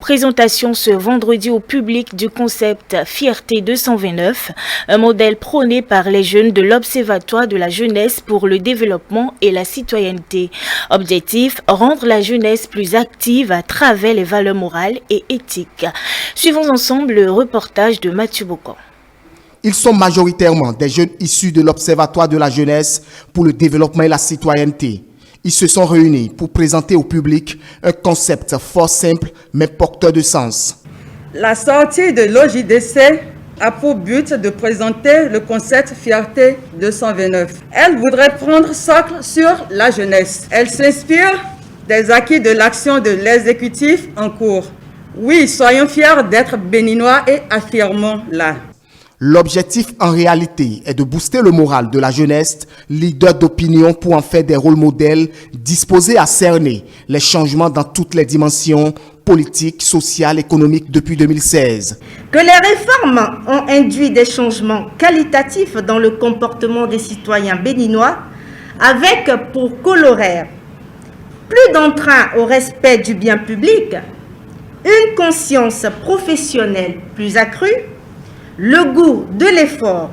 Présentation ce vendredi au public du concept Fierté 229, un modèle prôné par les jeunes de l'Observatoire de la jeunesse pour le développement et la citoyenneté. Objectif, rendre la jeunesse plus active à travers les valeurs morales et éthiques. Suivons ensemble le reportage de Mathieu Bocan. Ils sont majoritairement des jeunes issus de l'Observatoire de la jeunesse pour le développement et la citoyenneté. Ils se sont réunis pour présenter au public un concept fort simple mais porteur de sens. La sortie de l'OJDC a pour but de présenter le concept Fierté 229. Elle voudrait prendre socle sur la jeunesse. Elle s'inspire des acquis de l'action de l'exécutif en cours. Oui, soyons fiers d'être béninois et affirmons-la. L'objectif en réalité est de booster le moral de la jeunesse, leader d'opinion pour en faire des rôles modèles disposés à cerner les changements dans toutes les dimensions politiques, sociales, économiques depuis 2016. Que les réformes ont induit des changements qualitatifs dans le comportement des citoyens béninois avec pour corollaire plus d'entrain au respect du bien public, une conscience professionnelle plus accrue, le goût de l'effort,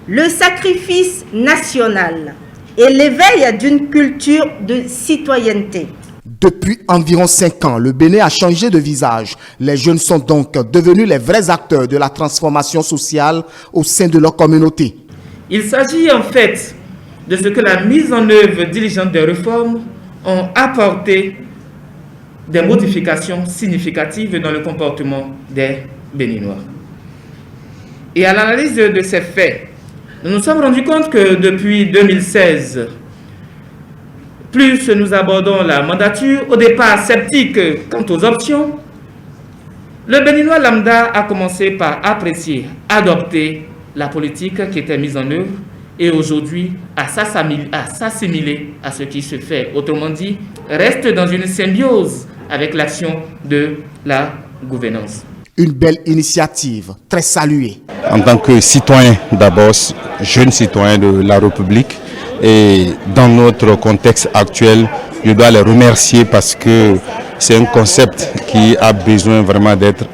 le sacrifice national et l'éveil d'une culture de citoyenneté. Depuis environ 5 ans, le Bénin a changé de visage. Les jeunes sont donc devenus les vrais acteurs de la transformation sociale au sein de leur communauté. Il s'agit en fait de ce que la mise en œuvre diligente des réformes ont apporté des modifications significatives dans le comportement des Béninois. Et à l'analyse de ces faits, nous nous sommes rendus compte que depuis 2016, plus nous abordons la mandature, au départ sceptique quant aux options, le Béninois lambda a commencé par apprécier, adopter la politique qui était mise en œuvre et aujourd'hui à s'assimiler à ce qui se fait. Autrement dit, reste dans une symbiose avec l'action de la gouvernance. Une belle initiative, très saluée. En tant que citoyen d'abord, jeune citoyen de la République, et dans notre contexte actuel, je dois les remercier parce que c'est un concept qui a besoin vraiment d'être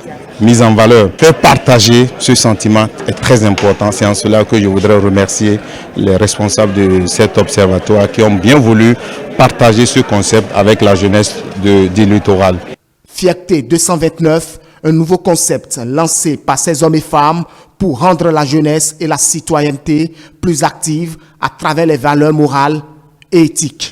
mis en valeur. Faire partager ce sentiment est très important. C'est en cela que je voudrais remercier les responsables de cet observatoire qui ont bien voulu partager ce concept avec la jeunesse du littoral. Fierté 229, un nouveau concept lancé par ces hommes et femmes pour rendre la jeunesse et la citoyenneté plus actives à travers les valeurs morales et éthiques.